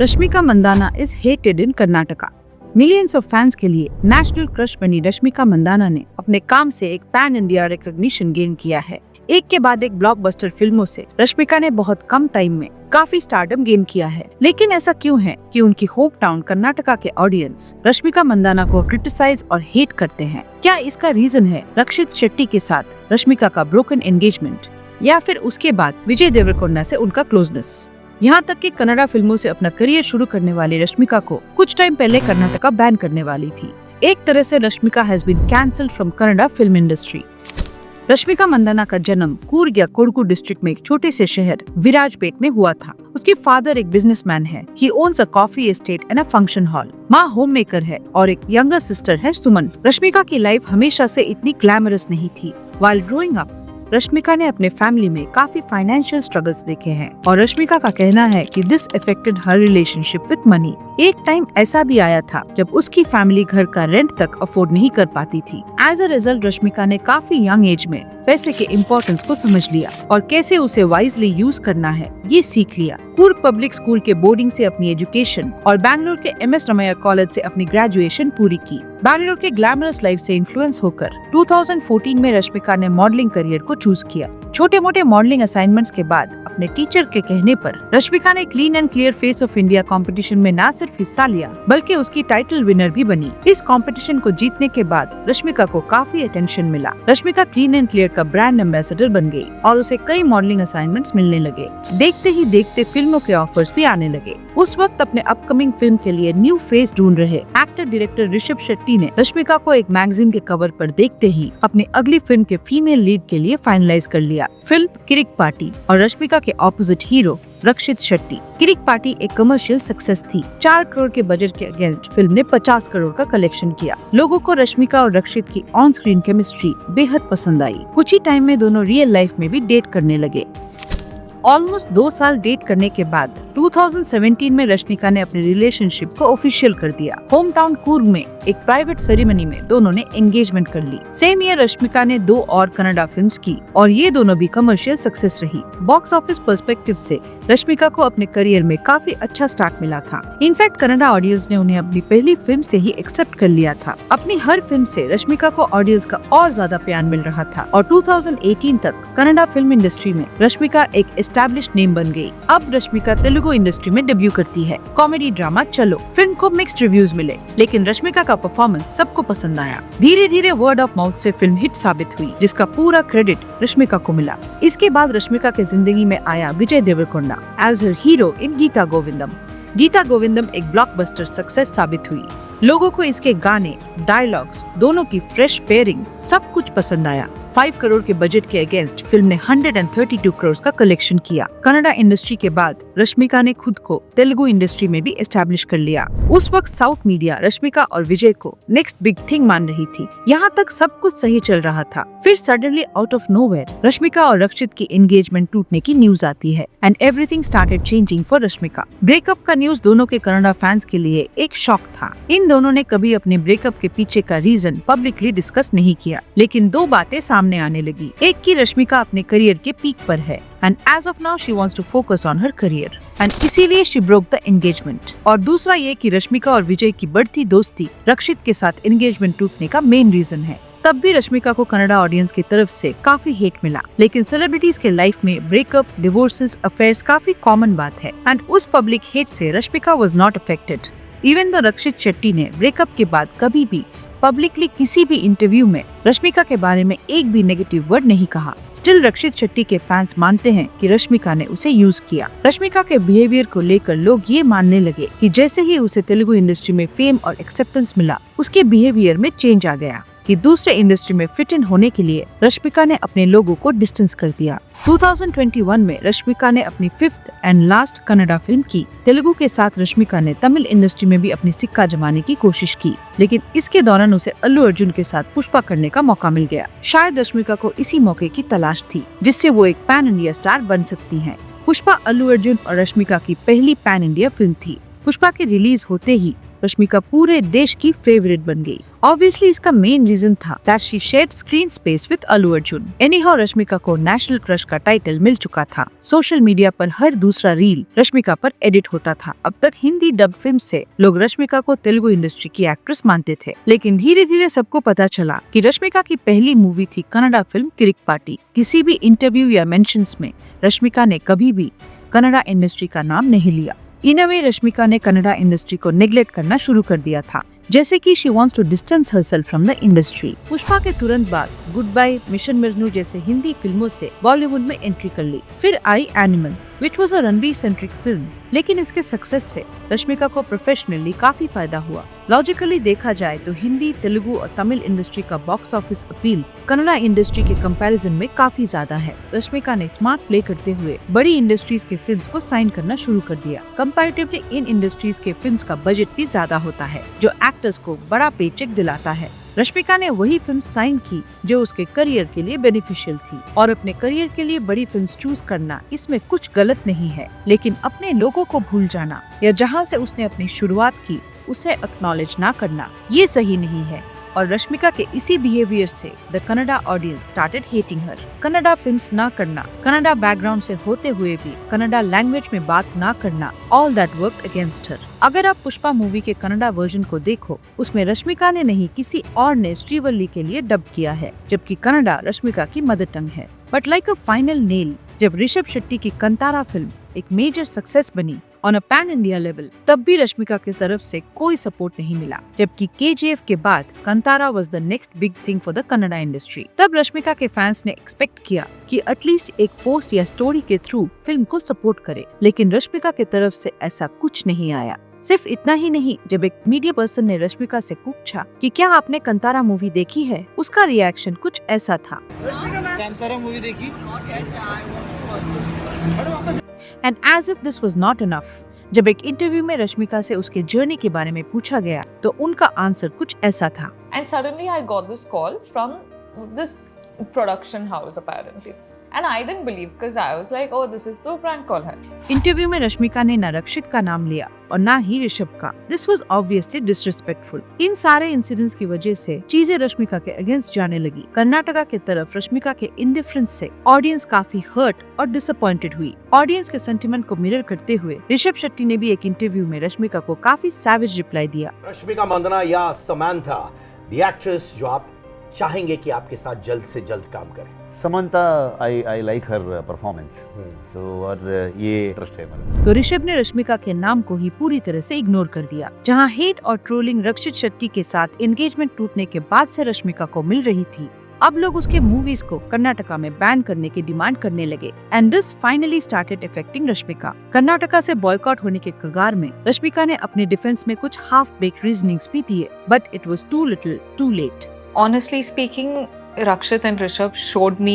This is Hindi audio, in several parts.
Rashmika Mandanna is hated in Karnataka. Millions of fans के लिए नेशनल क्रश बनी रश्मिका मंदाना ने अपने काम से एक पैन इंडिया रिकॉग्निशन गेन किया है। एक के बाद एक ब्लॉकबस्टर फिल्मों से रश्मिका ने बहुत कम टाइम में काफी स्टारडम गेन किया है। लेकिन ऐसा क्यों है कि उनकी होम टाउन कर्नाटका के ऑडियंस रश्मिका मंदाना को क्रिटिसाइज और हेट करते हैं? क्या इसका रीजन है रक्षित शेट्टी के साथ रश्मिका का ब्रोकन एंगेजमेंट, या फिर उसके बाद विजय देवरकोंडा से उनका क्लोजनेस? यहाँ तक कि कन्नड़ा फिल्मों से अपना करियर शुरू करने वाली रश्मिका को कुछ टाइम पहले कर्नाटका बैन करने वाली थी। एक तरह से Rashmika has been cancelled from Kannada film industry. Rashmika Mandanna का जन्म कूर्ग या कोडगु डिस्ट्रिक्ट में एक छोटे से शहर विराजपेट में हुआ था। उसके फादर एक बिजनेसमैन है। He owns a coffee estate and a function hall. माँ होम मेकर है और एक यंगर सिस्टर है सुमन। रश्मिका की लाइफ हमेशा से इतनी ग्लैमरस नहीं थी। व्हाइल ग्रोइंग अप रश्मिका ने अपने फैमिली में काफी फाइनेंशियल स्ट्रगल्स देखे हैं और रश्मिका का कहना है कि this affected her relationship with money. एक टाइम ऐसा भी आया था जब उसकी फैमिली घर का रेंट तक अफोर्ड नहीं कर पाती थी। एज अ रिजल्ट रश्मिका ने काफी यंग एज में पैसे के इम्पोर्टेंस को समझ लिया और कैसे उसे वाइजली यूज करना है ये सीख लिया। कूर्ग पब्लिक स्कूल के बोर्डिंग से अपनी एजुकेशन और बैंगलोर के MS रमैया कॉलेज से अपनी ग्रेजुएशन पूरी की। बैंगलोर के ग्लैमरस लाइफ से इन्फ्लुएंस होकर 2014 में रश्मिका ने मॉडलिंग करियर को चूज किया। छोटे मोटे मॉडलिंग असाइनमेंट्स के बाद अपने टीचर के कहने पर रश्मिका ने clean and clear face of India competition में न सिर्फ हिस्सा लिया बल्कि उसकी टाइटल विनर भी बनी। इस कंपटीशन को जीतने के बाद रश्मिका को काफी अटेंशन मिला। रश्मिका क्लीन एंड क्लियर का ब्रांड एम्बेसडर बन गई और उसे कई मॉडलिंग असाइनमेंट्स मिलने लगे। देखते ही देखते फिल्मों के ऑफर्स भी आने लगे। उस वक्त अपने अपकमिंग फिल्म के लिए न्यू फेस ढूंढ रहे एक्टर डायरेक्टर ऋषभ शेट्टी ने रश्मिका को एक मैगजीन के कवर पर देखते ही अपनी अगली फिल्म के फीमेल लीड के लिए फाइनलाइज कर लिया। फिल्म किरिक पार्टी और रश्मिका के ऑपोजिट हीरो रक्षित शेट्टी। किरिक पार्टी एक कमर्शियल सक्सेस थी। 4 करोड़ के बजट के अगेंस्ट फिल्म ने 50 करोड़ का कलेक्शन किया। लोगों को रश्मिका और रक्षित की ऑन स्क्रीन केमिस्ट्री बेहद पसंद आई। कुछ ही टाइम में दोनों रियल लाइफ में भी डेट करने लगे। ऑलमोस्ट 2 साल डेट करने के बाद 2017 में रश्मिका ने अपने रिलेशनशिप को ऑफिशियल कर दिया। होम टाउन कूर्ग में एक प्राइवेट सेरेमनी में दोनों ने एंगेजमेंट कर ली। सेम ईयर रश्मिका ने 2 और कन्नड़ा फिल्म्स की और ये दोनों भी कमर्शियल सक्सेस रही। बॉक्स ऑफिस पर्सपेक्टिव से रश्मिका को अपने करियर में काफी अच्छा स्टार्ट मिला था। इनफैक्ट कन्नड़ा ऑडियंस ने उन्हें अपनी पहली फिल्म से ही एक्सेप्ट कर लिया था। अपनी हर फिल्म से रश्मिका को ऑडियंस का और ज्यादा प्यार मिल रहा था और 2018 तक कन्नड़ा फिल्म इंडस्ट्री में रश्मिका एक एस्टैब्लिश्ड नेम बन गई। अब रश्मिका तेलुगु इंडस्ट्री में डेब्यू करती है। कॉमेडी ड्रामा चलो फिल्म को मिक्स्ड रिव्यूज मिले लेकिन रश्मिका का परफॉर्मेंस सबको पसंद आया। धीरे धीरे वर्ड ऑफ माउथ से फिल्म हिट साबित हुई जिसका पूरा क्रेडिट रश्मिका को मिला। इसके बाद रश्मिका के जिंदगी में आया Vijay Deverakonda as her hero in Geetha Govindam. Geetha गोविंदम एक ब्लॉकबस्टर सक्सेस साबित हुई। लोगों को इसके गाने, डायलॉग्स, दोनों की फ्रेश पेयरिंग सब कुछ पसंद आया। 5 करोड़ के बजट के अगेंस्ट फिल्म ने 132 करोड़ का कलेक्शन किया। कन्नड़ा इंडस्ट्री के बाद रश्मिका ने खुद को तेलुगु इंडस्ट्री में भी एस्टैब्लिश कर लिया। उस वक्त साउथ मीडिया रश्मिका और विजय को नेक्स्ट बिग थिंग मान रही थी। यहाँ तक सब कुछ सही चल रहा था। फिर suddenly out of nowhere Rashmika और रक्षित की एंगेजमेंट टूटने की न्यूज आती है and everything started changing for Rashmika. Breakup का न्यूज दोनों के कन्नड़ा फैंस के लिए एक शॉक था। इन दोनों ने कभी अपने ब्रेकअप के पीछे का रीजन पब्लिकली डिस्कस नहीं किया लेकिन 2 बातें सामने आने लगी। एक की रश्मिका अपने करियर के पीक पर है and as of now she wants to focus on her career and इसीलिए she broke the engagement। और दूसरा ये कि रश्मिका और विजय की बढ़ती दोस्ती रक्षित के साथ एंगेजमेंट टूटने का मेन रीजन है। तब भी रश्मिका को कन्नड़ा ऑडियंस की तरफ से काफी हेट मिला लेकिन सेलिब्रिटीज के लाइफ में ब्रेकअप, डिवोर्सेस, अफेयर्स काफी कॉमन बात है एंड उस पब्लिक हेट से Rashmika was not affected। Even the Rakshit Shetty ने ब्रेकअप के बाद कभी भी पब्लिकली किसी भी इंटरव्यू में रश्मिका के बारे में एक भी नेगेटिव वर्ड नहीं कहा। स्टिल रक्षित शेट्टी के फैंस मानते हैं कि रश्मिका ने उसे यूज किया। रश्मिका के बिहेवियर को लेकर लोग ये मानने लगे कि जैसे ही उसे तेलुगु इंडस्ट्री में फेम और एक्सेप्टेंस मिला उसके बिहेवियर में चेंज आ गया कि दूसरे इंडस्ट्री में फिट इन होने के लिए रश्मिका ने अपने लोगों को डिस्टेंस कर दिया। 2021 में रश्मिका ने अपनी 5th and last Kannada film की। तेलुगु के साथ रश्मिका ने तमिल इंडस्ट्री में भी अपनी सिक्का जमाने की कोशिश की लेकिन इसके दौरान उसे अल्लू अर्जुन के साथ पुष्पा करने का मौका मिल गया। शायद रश्मिका को इसी मौके की तलाश थी जिससे वो एक पैन इंडिया स्टार बन सकती हैं। पुष्पा अल्लू अर्जुन और रश्मिका की पहली पैन इंडिया फिल्म थी। पुष्पा के रिलीज होते ही रश्मिका पूरे देश की फेवरेट बन गई। ऑब्वियसली इसका मेन रीजन था that she shared screen space with Allu Arjun. Anyhow Rashmika को नेशनल क्रश का टाइटल मिल चुका था। सोशल मीडिया पर हर दूसरा रील रश्मिका पर एडिट होता था। अब तक हिंदी डब फिल्म से लोग रश्मिका को तेलुगु इंडस्ट्री की एक्ट्रेस मानते थे, लेकिन धीरे धीरे सबको पता चला कि रश्मिका की पहली मूवी थी कन्नड़ा फिल्म किरिक पार्टी। किसी भी इंटरव्यू या मेंशंस में रश्मिका ने कभी भी कन्नड़ा इंडस्ट्री का नाम नहीं लिया। इन अ वे रश्मिका ने कन्नड़ा इंडस्ट्री को नेग्लेक्ट करना शुरू कर दिया था, जैसे कि she wants to distance herself from the industry. Pushpa के तुरंत बाद गुड बाय, मिशन मजनू जैसे हिंदी फिल्मों से बॉलीवुड में एंट्री कर ली। फिर आई Animal which was a Ranbir centric film, लेकिन इसके सक्सेस से रश्मिका को प्रोफेशनली काफी फायदा हुआ। लॉजिकली देखा जाए तो हिंदी, तेलुगु और तमिल इंडस्ट्री का box office appeal Kannada industry के कंपैरिजन में काफी ज्यादा है। रश्मिका ने स्मार्ट प्ले करते हुए बड़ी इंडस्ट्रीज के फिल्म्स को साइन करना शुरू कर दिया। कंपैरेटिवली इन इंडस्ट्रीज के फिल्म्स का बजट भी ज्यादा होता है, जो एक्टर्स को बड़ा पेचेक दिलाता है। रश्मिका ने वही फिल्म साइन की जो उसके करियर के लिए बेनिफिशियल थी, और अपने करियर के लिए बड़ी फिल्म्स चूज करना इसमें कुछ गलत नहीं है, लेकिन अपने लोगों को भूल जाना या जहां से उसने अपनी शुरुआत की उसे एक्नॉलेज ना करना, ये सही नहीं है। और रश्मिका के इसी बिहेवियर से the Kannada audience started hating her. Kannada films ना करना, कन्नड़ा बैकग्राउंड से होते हुए भी कन्नड़ा लैंग्वेज में बात ना करना, all that worked against her. अगर आप पुष्पा मूवी के कन्नड़ा वर्जन को देखो, उसमें रश्मिका ने नहीं किसी और ने श्रीवल्ली के लिए डब किया है, जबकि कन्नड़ा रश्मिका की मदर टंग है। But like a final nail, जब ऋषभ शेट्टी की कंतारा फिल्म एक मेजर सक्सेस बनी on a pan India level, तब भी रश्मिका की तरफ से कोई सपोर्ट नहीं मिला, जबकि KGF के बाद Kantara was the next big thing for the Kannada industry. तब रश्मिका के फैंस ने एक्सपेक्ट किया कि एटलीस्ट एक पोस्ट या स्टोरी के थ्रू फिल्म को सपोर्ट करे, लेकिन रश्मिका की तरफ से ऐसा कुछ नहीं आया। सिर्फ इतना ही नहीं, जब एक मीडिया पर्सन ने रश्मिका से पूछा कि क्या आपने कंतारा मूवी देखी है, उसका रिएक्शन कुछ ऐसा था। कंतारा मूवी देखी? And as if this was not enough, जब एक इंटरव्यू में रश्मिका से उसके जर्नी के बारे में पूछा गया तो उनका आंसर कुछ ऐसा था। And suddenly I got this call from this production house apparently. And I didn't believe because I was like, oh, this is तो prank call है। इंटरव्यू में रश्मिका ने न रक्षित का नाम लिया और ना ही ऋषभ का। This was obviously disrespectful। इन सारे इंसिडेंट्स की वजह से चीजें रश्मिका के अगेंस्ट जाने लगी। कर्नाटका के तरफ रश्मिका के इंडिफरेंस से ऑडियंस काफी हर्ट और डिसअपॉइंटेड हुई। ऑडियंस के सेंटिमेंट को मिरर करते हुए ऋषभ शेट्टी ने भी एक इंटरव्यू में रश्मिका को काफी सैवेज रिप्लाई दिया। रश्मिका मंदाना या समंथा, द एक्ट्रेस जो आप चाहेंगे कि आपके साथ जल्द से जल्द काम करें? Samantha, I like her performance, so और ये इंटरेस्ट है मतलब। तो ऋषभ ने रश्मिका के नाम को ही पूरी तरह से इग्नोर कर दिया। जहां हेट और ट्रोलिंग रक्षित शेट्टी के साथ एंगेजमेंट टूटने के बाद से रश्मिका को मिल रही थी, अब लोग उसके मूवीज को कर्नाटका में बैन करने की डिमांड करने लगे। And this finally started affecting Rashmika. Karnataka से बॉयकॉट होने के कगार में रश्मिका ने अपने डिफेंस में कुछ हाफ बेक रीजनिंग्स भी दिए, but it was too little too late. Honestly speaking, Rakshit and Rishabh showed me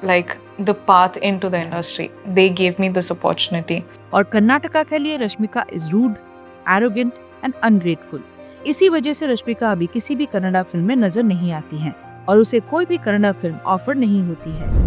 like the path into the industry. They gave me this opportunity. और कर्नाटका के लिए Rashmika is rude, arrogant and ungrateful. इसी वजह से रश्मिका अभी किसी भी कन्नड़ा फिल्म में नजर नहीं आती हैं और उसे कोई भी कन्नड़ा फिल्म ऑफर नहीं होती है।